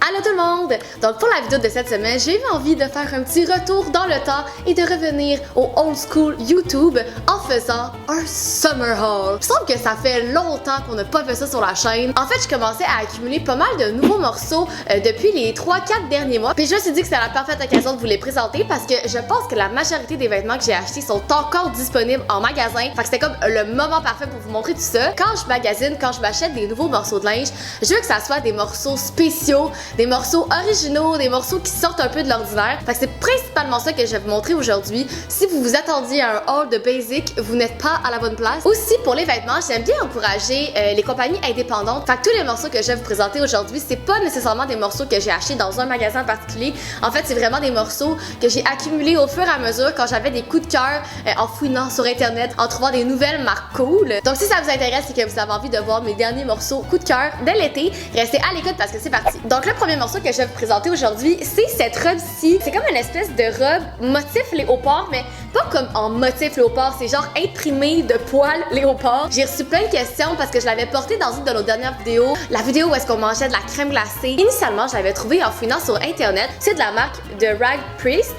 Allô tout le monde! Donc pour la vidéo de cette semaine, j'ai eu envie de faire un petit retour dans le temps et de revenir au old school YouTube en faisant un summer haul. Il me semble que ça fait longtemps qu'on n'a pas fait ça sur la chaîne. En fait, je commençais à accumuler pas mal de nouveaux morceaux depuis les 3-4 derniers mois. Puis je me suis dit que c'était la parfaite occasion de vous les présenter parce que je pense que la majorité des vêtements que j'ai achetés sont encore disponibles en magasin. Fait que c'était comme le moment parfait pour vous montrer tout ça. Quand je magasine, quand je m'achète des nouveaux morceaux de linge, je veux que ça soit des morceaux spéciaux, des morceaux originaux, des morceaux qui sortent un peu de l'ordinaire. Fait que c'est principalement ça que je vais vous montrer aujourd'hui. Si vous vous attendiez à un haul de basic, vous n'êtes pas à la bonne place. Aussi, pour les vêtements, j'aime bien encourager les compagnies indépendantes. Fait que tous les morceaux que je vais vous présenter aujourd'hui, c'est pas nécessairement des morceaux que j'ai achetés dans un magasin en particulier. En fait, c'est vraiment des morceaux que j'ai accumulés au fur et à mesure quand j'avais des coups de cœur en fouinant sur internet, en trouvant des nouvelles marques cool. Donc si ça vous intéresse et que vous avez envie de voir mes derniers morceaux coup de cœur de l'été, restez à l'écoute parce que c'est parti. Donc le premier morceau que je vais vous présenter aujourd'hui, c'est cette robe-ci. C'est comme une espèce de robe motif léopard, mais pas comme en motif léopard, c'est genre imprimé de poils léopard. J'ai reçu plein de questions parce que je l'avais porté dans une de nos dernières vidéos, la vidéo où est-ce qu'on mangeait de la crème glacée. Initialement, je l'avais trouvé en fouinant sur internet. C'est de la marque The Rag Priest.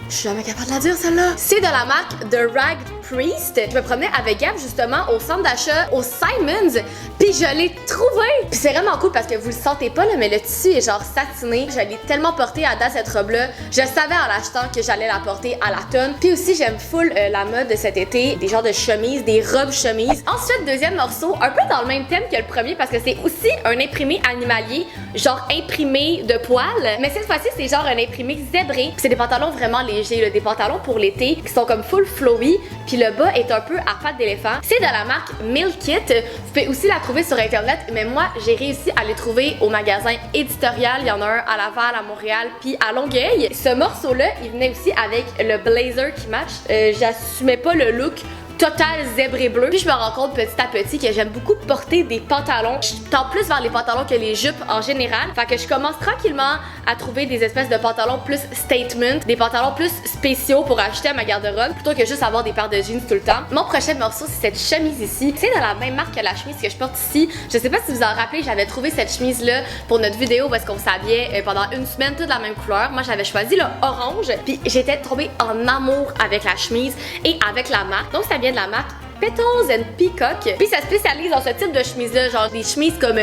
Je suis jamais capable de la dire celle-là. C'est de la marque The Rag Priest. Je me promenais avec Gab justement au centre d'achat au Simons, puis je l'ai trouvé. Puis c'est vraiment cool parce que vous le sentez pas là, mais le tissu est genre satiné. Je l'ai tellement porté à date cette robe-là. Je savais en l'achetant que j'allais la porter à la tonne. Puis aussi j'aime full la mode de cet été, des genres de chemises, des robes chemises. Ensuite deuxième morceau, un peu dans le même thème que le premier parce que c'est aussi un imprimé animalier, genre imprimé de poils, mais cette fois-ci c'est genre un imprimé zébré. Puis c'est des pantalons vraiment légers, là, des pantalons pour l'été qui sont comme full flowy. Puis le bas est un peu à pattes d'éléphant. C'est de la marque Milkit. Vous pouvez aussi la trouver sur internet, mais moi j'ai réussi à les trouver au magasin éditorial. Il y en a un à Laval, à Montréal, puis à Longueuil. Ce morceau-là, il venait aussi avec le blazer qui match. J'assumais pas le look total zèbre et bleu. Puis je me rends compte petit à petit que j'aime beaucoup porter des pantalons. Je tends plus vers les pantalons que les jupes en général. Fait que je commence tranquillement à trouver des espèces de pantalons plus statement, des pantalons plus spéciaux pour acheter à ma garde-robe plutôt que juste avoir des paires de jeans tout le temps. Mon prochain morceau, c'est cette chemise ici. C'est de la même marque que la chemise que je porte ici. Je sais pas si vous en rappelez, j'avais trouvé cette chemise-là pour notre vidéo où est-ce qu'on s'habillait pendant une semaine toute la même couleur. Moi, j'avais choisi le orange. Puis j'étais tombée en amour avec la chemise et avec la marque. Donc ça vient de la marque Petals and Peacock. Puis ça spécialise dans ce type de chemise-là, genre des chemises comme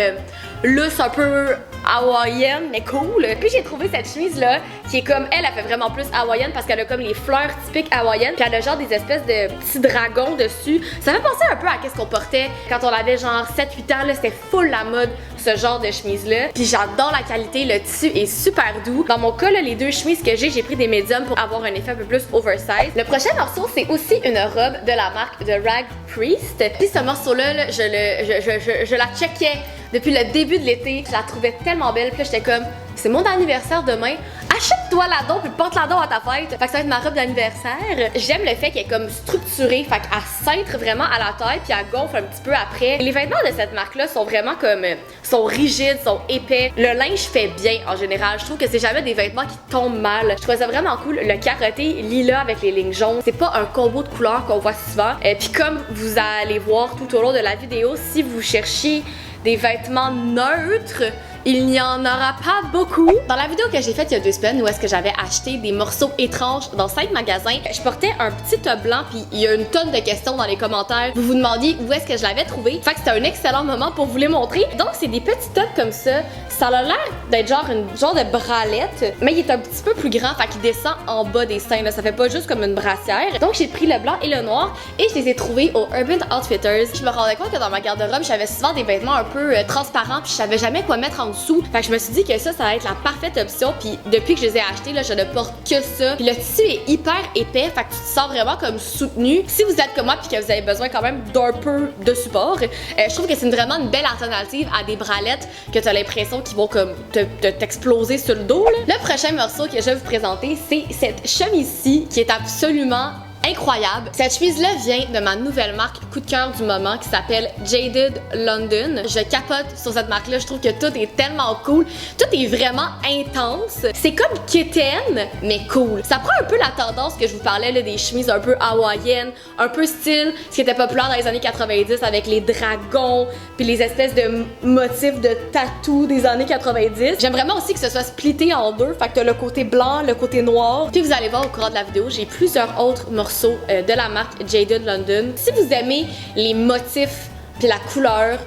loose, un peu hawaïenne, mais cool. Puis j'ai trouvé cette chemise-là qui est comme, elle fait vraiment plus hawaïenne parce qu'elle a comme les fleurs typiques hawaïennes. Puis elle a genre des espèces de petits dragons dessus. Ça fait penser un peu à qu'est-ce qu'on portait quand on avait genre 7-8 ans, là, c'était full la mode, ce genre de chemise-là. Puis j'adore la qualité, le tissu est super doux. Dans mon cas, là, les deux chemises que j'ai pris des médiums pour avoir un effet un peu plus oversize. Le prochain morceau, c'est aussi une robe de la marque The Rag Priest. Puis ce morceau-là, là, je la checkais depuis le début de l'été. Je la trouvais tellement belle. Puis là, j'étais comme, c'est mon anniversaire demain. Achète-toi la don puis porte-la don à ta fête. Fait que ça va être ma robe d'anniversaire. J'aime le fait qu'elle est comme structurée. Fait qu'elle cintre vraiment à la taille puis elle gonfle un petit peu après. Les vêtements de cette marque-là sont vraiment comme, sont rigides, sont épais. Le linge fait bien en général. Je trouve que c'est jamais des vêtements qui tombent mal. Je trouvais ça vraiment cool. Le carotté lilas avec les lignes jaunes, c'est pas un combo de couleurs qu'on voit souvent. Puis comme vous allez voir tout au long de la vidéo, si vous cherchez des vêtements neutres, il n'y en aura pas beaucoup. Dans la vidéo que j'ai faite il y a 2 semaines où est-ce que j'avais acheté des morceaux étranges dans 5 magasins, je portais un petit top blanc puis il y a une tonne de questions dans les commentaires. Vous vous demandiez où est-ce que je l'avais trouvé. Fait que c'était un excellent moment pour vous les montrer. Donc c'est des petits tops comme ça. Ça a l'air d'être genre une genre de bralette, mais il est un petit peu plus grand, fait qu'il descend en bas des seins. Là. Ça fait pas juste comme une brassière. Donc j'ai pris le blanc et le noir et je les ai trouvés au Urban Outfitters. Je me rendais compte que dans ma garde-robe, j'avais souvent des vêtements un peu transparents puis je savais jamais quoi mettre en dessous. Fait que je me suis dit que ça va être la parfaite option. Puis depuis que je les ai achetés, là, je ne porte que ça. Puis le tissu est hyper épais, fait que tu te sens vraiment comme soutenu. Si vous êtes comme moi puis que vous avez besoin quand même d'un peu de support, je trouve que c'est vraiment une belle alternative à des bralettes que tu as l'impression qu'ils vont comme t'exploser sur le dos. Là. Le prochain morceau que je vais vous présenter, c'est cette chemise-ci qui est absolument incroyable. Cette chemise-là vient de ma nouvelle marque coup de cœur du moment qui s'appelle Jaded London. Je capote sur cette marque-là, je trouve que tout est tellement cool. Tout est vraiment intense. C'est comme kitten, mais cool. Ça prend un peu la tendance que je vous parlais là, des chemises un peu hawaïennes, un peu style ce qui était populaire dans les années 90 avec les dragons puis les espèces de motifs de tatou des années 90. J'aime vraiment aussi que ce soit splitté en deux, fait que t'as le côté blanc, le côté noir. Puis vous allez voir au cours de la vidéo, j'ai plusieurs autres morceaux de la marque Jaded London. Si vous aimez les motifs puis la couleur,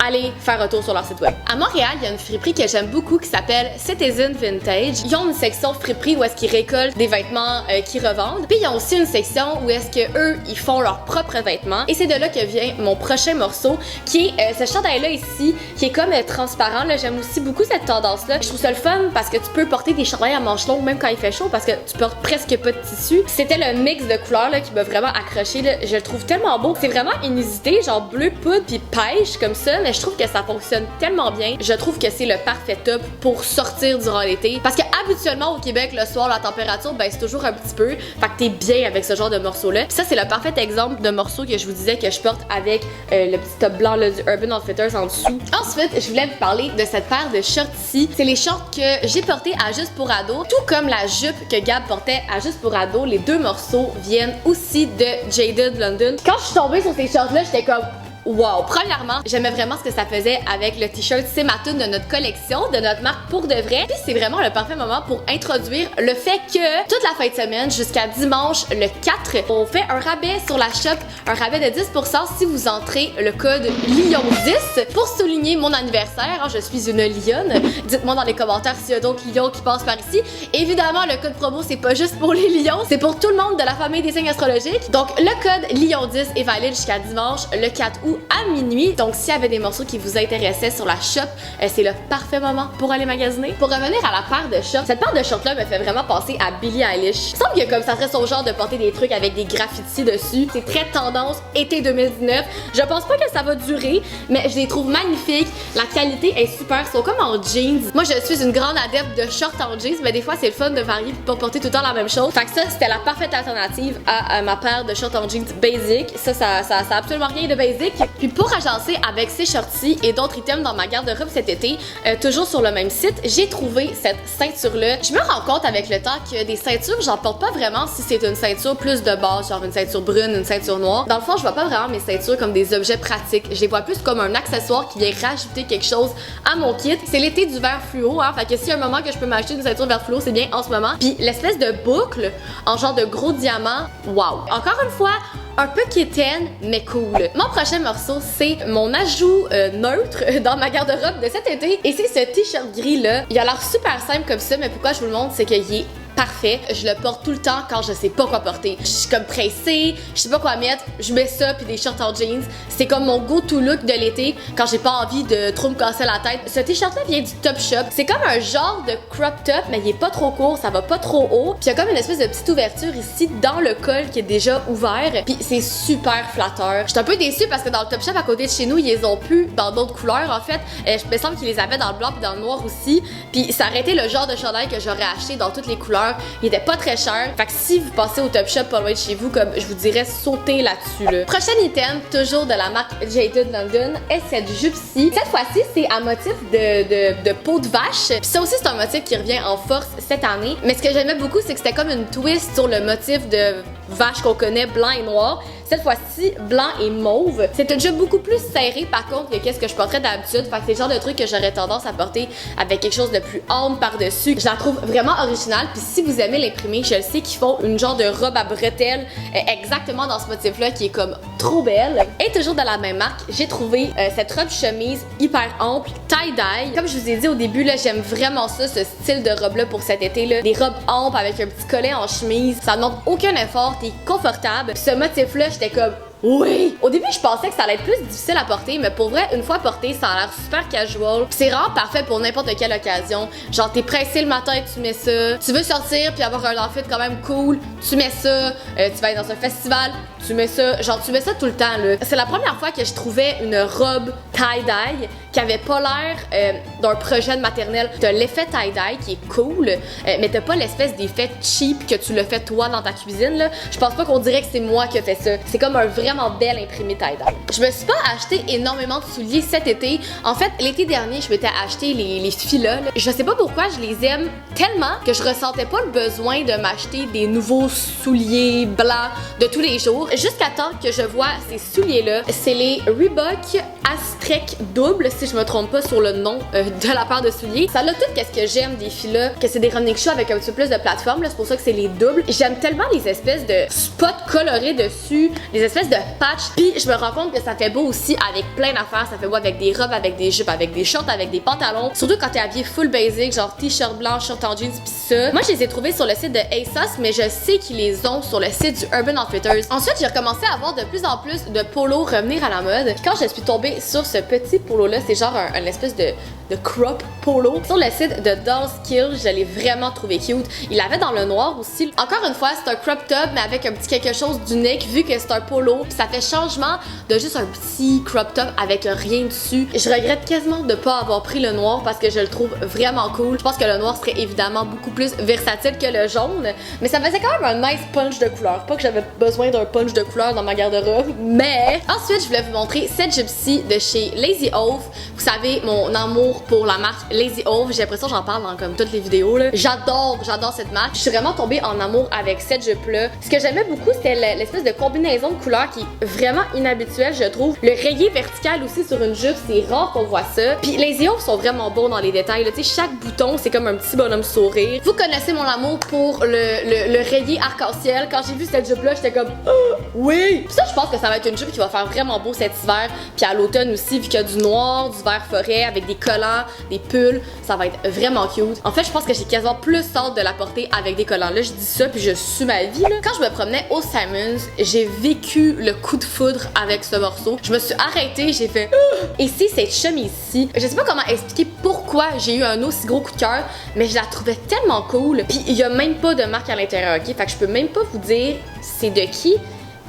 allez faire un tour sur leur site web. À Montréal, il y a une friperie que j'aime beaucoup qui s'appelle Citizen Vintage. Ils ont une section friperie où est-ce qu'ils récoltent des vêtements qu'ils revendent. Puis ils ont aussi une section où est-ce que eux ils font leurs propres vêtements. Et c'est de là que vient mon prochain morceau, qui est ce chandail-là ici, qui est comme transparent. J'aime aussi beaucoup cette tendance-là. Je trouve ça le fun parce que tu peux porter des chandails à manches longues même quand il fait chaud parce que tu portes presque pas de tissu. C'était le mix de couleurs là, qui m'a vraiment accroché. Là. Je le trouve tellement beau. C'est vraiment inusité, genre bleu poudre puis pêche comme ça. Mais je trouve que ça fonctionne tellement bien. Je trouve que c'est le parfait top pour sortir durant l'été. Parce que habituellement au Québec, le soir, la température baisse toujours un petit peu. Fait que t'es bien avec ce genre de morceau-là. Puis ça, c'est le parfait exemple de morceau que je vous disais que je porte avec le petit top blanc là, du Urban Outfitters en dessous. Ensuite, je voulais vous parler de cette paire de shorts ici. C'est les shorts que j'ai portés à Juste pour ado. Tout comme la jupe que Gab portait à Juste pour ado, les deux morceaux viennent aussi de Jaded London. Quand je suis tombée sur ces shorts-là, j'étais comme wow! Premièrement, j'aimais vraiment ce que ça faisait avec le t-shirt C'est ma tune de notre collection, de notre marque pour de vrai. Puis c'est vraiment le parfait moment pour introduire le fait que toute la fin de semaine jusqu'à dimanche le 4, on fait un rabais sur la shop, un rabais de 10% si vous entrez le code LION10 pour souligner mon anniversaire. Je suis une lionne. Dites-moi dans les commentaires s'il y a d'autres lions qui passent par ici. Évidemment, le code promo, c'est pas juste pour les lions, c'est pour tout le monde de la famille des signes astrologiques. Donc le code LION10 est valide jusqu'à dimanche le 4 août à minuit. Donc s'il y avait des morceaux qui vous intéressaient sur la shop, c'est le parfait moment pour aller magasiner. Pour revenir à la paire de shorts, cette paire de shorts là me fait vraiment penser à Billie Eilish. Il semble que comme ça serait son genre de porter des trucs avec des graffitis dessus. C'est très tendance été 2019. Je pense pas que ça va durer, mais je les trouve magnifiques. La qualité est super. Ils sont comme en jeans. Moi je suis une grande adepte de shorts en jeans, mais des fois c'est le fun de varier et pas porter tout le temps la même chose. Fait que ça c'était la parfaite alternative à ma paire de shorts en jeans basic. Ça a absolument rien de basic. Puis pour agencer avec ces shorts-ci et d'autres items dans ma garde-robe cet été, toujours sur le même site, j'ai trouvé cette ceinture-là. Je me rends compte avec le temps que des ceintures, j'en porte pas vraiment si c'est une ceinture plus de base, genre une ceinture brune, une ceinture noire. Dans le fond, je vois pas vraiment mes ceintures comme des objets pratiques. Je les vois plus comme un accessoire qui vient rajouter quelque chose à mon kit. C'est l'été du vert fluo, hein, fait que s'il y a un moment que je peux m'acheter une ceinture vert fluo, c'est bien en ce moment. Puis l'espèce de boucle en genre de gros diamant, wow! Encore une fois, un peu kitten, mais cool. Mon prochain morceau, c'est mon ajout neutre dans ma garde-robe de cet été. Et c'est ce t-shirt gris-là. Il a l'air super simple comme ça, mais pourquoi je vous le montre, c'est qu'il est parfait. Je le porte tout le temps quand je sais pas quoi porter. Je suis comme pressée, je sais pas quoi mettre, je mets ça puis des shorts en jeans. C'est comme mon go-to look de l'été quand j'ai pas envie de trop me casser la tête. Ce t-shirt-là vient du Topshop. C'est comme un genre de crop top, mais il est pas trop court, ça va pas trop haut. Puis il y a comme une espèce de petite ouverture ici dans le col qui est déjà ouvert. Puis c'est super flatteur. Je suis un peu déçue parce que dans le Topshop à côté de chez nous, ils les ont plus dans d'autres couleurs en fait. Je me semble qu'ils les avaient dans le blanc puis dans le noir aussi. Puis ça aurait été le genre de chandail que j'aurais acheté dans toutes les couleurs. Il était pas très cher. Fait que si vous passez au Topshop pas loin de chez vous, comme je vous dirais, sautez là-dessus. Là. Prochain item, toujours de la marque Jaded London, est cette jupe-ci. Cette fois-ci, c'est à motif de peau de vache. Puis ça aussi, c'est un motif qui revient en force cette année. Mais ce que j'aimais beaucoup, c'est que c'était comme une twist sur le motif de vache qu'on connaît, blanc et noir. Cette fois-ci, blanc et mauve. C'est une jupe beaucoup plus serrée par contre que qu'est-ce que je porterais d'habitude. Fait que c'est le genre de truc que j'aurais tendance à porter avec quelque chose de plus ample par-dessus. Je la trouve vraiment originale. Puis si vous aimez l'imprimer, je le sais qu'ils font une genre de robe à bretelles exactement dans ce motif-là qui est comme trop belle. Et toujours de la même marque, j'ai trouvé cette robe chemise hyper ample, tie-dye. Comme je vous ai dit au début, là, j'aime vraiment ça, ce style de robe-là pour cet été-là. Des robes amples avec un petit collet en chemise. Ça ne demande aucun effort, t'es confortable. Puis ce motif-là, j'étais comme Oui! Au début, je pensais que ça allait être plus difficile à porter, mais pour vrai, une fois porté, ça a l'air super casual. C'est vraiment parfait pour n'importe quelle occasion. Genre, t'es pressé le matin et tu mets ça. Tu veux sortir puis avoir un outfit quand même cool, tu mets ça. Tu vas aller dans un festival, tu mets ça. Genre, tu mets ça tout le temps, là. C'est la première fois que je trouvais une robe tie-dye qui avait pas l'air d'un projet de maternelle. T'as l'effet tie-dye qui est cool, mais t'as pas l'espèce d'effet cheap que tu le fais toi dans ta cuisine, là. Je pense pas qu'on dirait que c'est moi qui ai fait ça. C'est comme un vraiment bel imprimé tie-dye. Je me suis pas acheté énormément de souliers cet été. En fait, l'été dernier, je m'étais acheté les filas, là. Je sais pas pourquoi je les aime tellement que je ressentais pas le besoin de m'acheter des nouveaux souliers blancs de tous les jours. Jusqu'à temps que je vois ces souliers-là. C'est les Reebok Aztrek double, si je me trompe pas sur le nom de la paire de souliers. Ça a tout qu'est-ce que j'aime des filas, que c'est des running shoes avec un petit peu plus de plateforme, là, c'est pour ça que c'est les doubles. J'aime tellement les espèces de spots colorés dessus, les espèces de patchs, puis je me rends compte que ça fait beau aussi avec plein d'affaires. Ça fait beau avec des robes, avec des jupes, avec des shorts, avec des pantalons, surtout quand t'es habillé full basic, genre t-shirt blanc, short en jeans pis ça. Moi je les ai trouvés sur le site de ASOS, mais je sais qu'ils les ont sur le site du Urban Outfitters. Ensuite j'ai recommencé à avoir de plus en plus de polos revenir à la mode. Puis quand je suis tombée sur ce petit polo là, c'est genre un espèce de crop polo sur le site de Dollskill. Je l'ai vraiment trouvé cute. Il l'avait dans le noir aussi. Encore une fois, c'est un crop top mais avec un petit quelque chose d'unique vu que c'est un polo. Puis ça fait changement de juste un petit crop top avec rien dessus. Je regrette quasiment de pas avoir pris le noir parce que je le trouve vraiment cool. Je pense que le noir serait évidemment beaucoup plus versatile que le jaune, mais ça faisait quand même un nice punch de couleur. Pas que j'avais besoin d'un punch de couleur dans ma garde-robe, mais ensuite je voulais vous montrer cette gypsy de chez Lazy Oaf. Vous savez mon amour pour la marque Lazy Oaf. J'ai l'impression que j'en parle dans comme toutes les vidéos là. J'adore cette marque. Je suis vraiment tombée en amour avec cette jupe là. Ce que j'aimais beaucoup c'était l'espèce de combinaison de couleurs qui est vraiment inhabituelle, je trouve. Le rayé vertical aussi sur une jupe, c'est rare qu'on voit ça. Puis les Oaf sont vraiment bons dans les détails. Tu sais, chaque bouton, c'est comme un petit bonhomme sourire. Vous connaissez mon amour pour le rayé arc-en-ciel. Quand j'ai vu cette jupe là, j'étais comme oh, oui. Puis ça, je pense que ça va être une jupe qui va faire vraiment beau cet hiver. Puis à l'automne aussi, vu qu'il y a du noir, du vert forêt avec des collants, des pulls, ça va être vraiment cute. En fait, je pense que j'ai quasiment plus hâte de la porter avec des collants. Là, je dis ça puis je suis ma vie là. Quand je me promenais au Simons, j'ai vécu le coup de foudre avec ce morceau. Je me suis arrêtée, j'ai fait et c'est cette chemise-ci. Je sais pas comment expliquer pourquoi j'ai eu un aussi gros coup de cœur, mais je la trouvais tellement cool. Puis il y a même pas de marque à l'intérieur, ok? Fait que je peux même pas vous dire c'est de qui.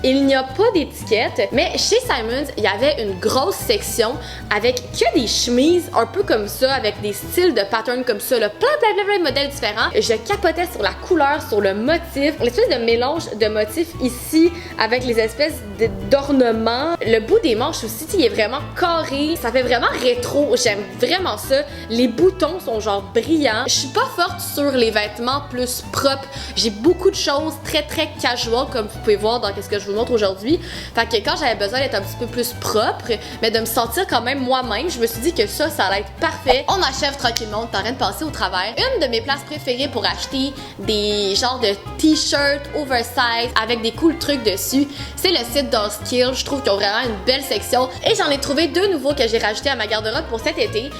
Il n'y a pas d'étiquette, mais chez Simons, il y avait une grosse section avec que des chemises un peu comme ça, avec des styles de patterns comme ça, là, plein de modèles différents. Je capotais sur la couleur, sur le motif, l'espèce de mélange de motifs ici avec les espèces d'ornements. Le bout des manches aussi, il est vraiment carré, ça fait vraiment rétro, j'aime vraiment ça. Les boutons sont genre brillants. Je suis pas forte sur les vêtements plus propres. J'ai beaucoup de choses très casual comme vous pouvez voir dans qu'est-ce que je vous montre aujourd'hui. Fait que quand j'avais besoin d'être un petit peu plus propre, mais de me sentir quand même moi-même, je me suis dit que ça allait être parfait. On achève tranquillement, on est en train de passer au travail. Une de mes places préférées pour acheter des genres de t-shirts oversize avec des cool trucs dessus, c'est le site Dollskill. Je trouve qu'ils ont vraiment une belle section et j'en ai trouvé deux nouveaux que j'ai rajoutés à ma garde-robe pour cet été.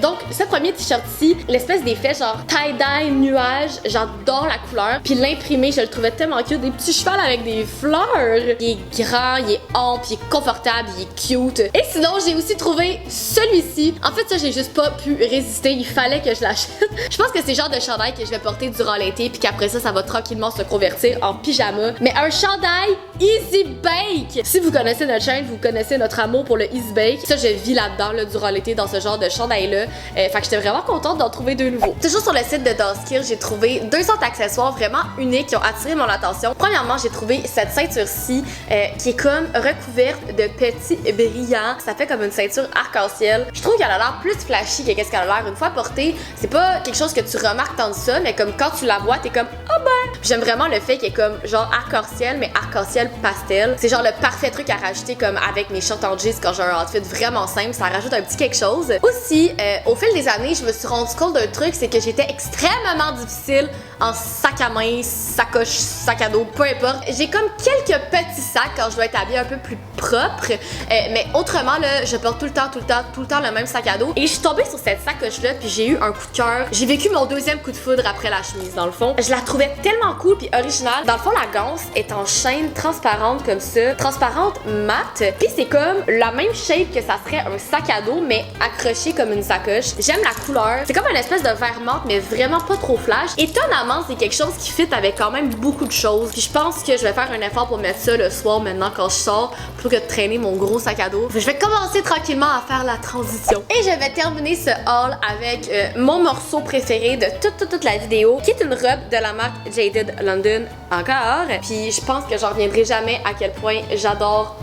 Donc ce premier t-shirt-ci, l'espèce d'effet genre tie-dye, nuage, j'adore la couleur. Puis l'imprimé, je le trouvais tellement cute, des petits chevals avec des fleurs. Il est grand, il est ample, il est confortable, il est cute. Et sinon, j'ai aussi trouvé celui-ci. En fait, ça, j'ai juste pas pu résister. Il fallait que je l'achète. Je pense que c'est le genre de chandail que je vais porter durant l'été, puis qu'après ça va tranquillement se convertir en pyjama. Mais un chandail Easy Bake! Si vous connaissez notre chaîne, vous connaissez notre amour pour le Easy Bake. Ça, je vis là-dedans, là, durant l'été, dans ce genre de chandail-là. Fait que j'étais vraiment contente d'en trouver deux nouveaux. Toujours sur le site de Dollskill, j'ai trouvé deux autres accessoires vraiment uniques qui ont attiré mon attention. Premièrement, j'ai trouvé cette ceinture-ci qui est comme recouverte de petits brillants. Ça fait comme une ceinture arc-en-ciel. Je trouve qu'elle a l'air plus flashy que qu'est-ce qu'elle a l'air une fois portée. C'est pas quelque chose que tu remarques tant de ça, mais comme quand tu la vois, t'es comme oh ben! J'aime vraiment le fait qu'elle est comme genre arc-en-ciel, mais arc-en-ciel pastel. C'est genre le parfait truc à rajouter comme avec mes shorts en jeans quand j'ai un outfit vraiment simple. Ça rajoute un petit quelque chose. Aussi, au fil des années, je me suis rendu compte d'un truc, c'est que j'étais extrêmement difficile en sac à main, sacoche, sac à dos, peu importe. J'ai comme quelques petits sacs quand je dois être habillée un peu plus propre, mais autrement là, je porte tout le temps le même sac à dos. Et je suis tombée sur cette sacoche là, puis j'ai eu un coup de cœur. J'ai vécu mon deuxième coup de foudre après la chemise dans le fond. Je la trouvais tellement vraiment cool puis original. Dans le fond, la ganse est en chaîne transparente comme ça, transparente mat. Puis c'est comme la même shape que ça serait un sac à dos, mais accroché comme une sacoche. J'aime la couleur. C'est comme une espèce de vert mat, mais vraiment pas trop flash. Étonnamment, c'est quelque chose qui fit avec quand même beaucoup de choses. Puis je pense que je vais faire un effort pour mettre ça le soir maintenant quand je sors, plutôt que de traîner mon gros sac à dos. Je vais commencer tranquillement à faire la transition. Et je vais terminer ce haul avec mon morceau préféré de toute la vidéo, qui est une robe de la marque Jaded London encore. Puis je pense que j'en reviendrai jamais à quel point j'adore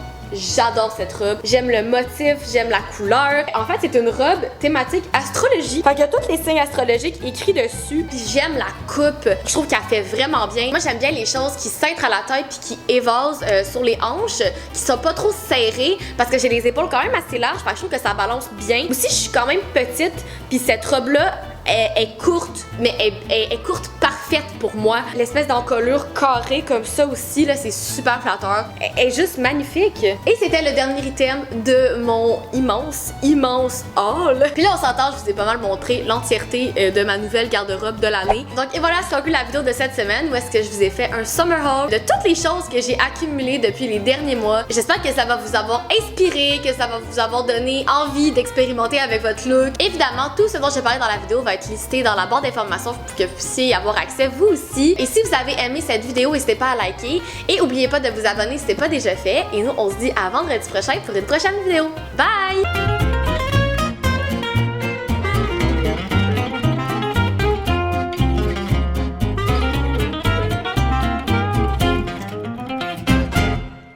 cette robe. J'aime le motif, j'aime la couleur. En fait, c'est une robe thématique astrologie. Fait qu'il y a tous les signes astrologiques écrits dessus. Puis j'aime la coupe. Je trouve qu'elle fait vraiment bien. Moi, j'aime bien les choses qui cintrent à la tête puis qui évasent sur les hanches, qui sont pas trop serrées parce que j'ai les épaules quand même assez larges. Fait que je trouve que ça balance bien. Aussi, je suis quand même petite. Puis cette robe-là, est courte, mais elle est courte parfaite pour moi. L'espèce d'encolure carrée comme ça aussi, là, c'est super flatteur. Elle est juste magnifique. Et c'était le dernier item de mon immense haul. Puis là, on s'entend, je vous ai pas mal montré l'entièreté de ma nouvelle garde-robe de l'année. Donc, et voilà, c'est un peu la vidéo de cette semaine où est-ce que je vous ai fait un summer haul de toutes les choses que j'ai accumulées depuis les derniers mois. J'espère que ça va vous avoir inspiré, que ça va vous avoir donné envie d'expérimenter avec votre look. Évidemment, tout ce dont je parlais dans la vidéo va être listé dans la barre d'informations pour que vous puissiez y avoir accès vous aussi. Et si vous avez aimé cette vidéo, n'hésitez pas à liker et n'oubliez pas de vous abonner si ce n'est pas déjà fait. Et nous, on se dit à vendredi prochain pour une prochaine vidéo. Bye!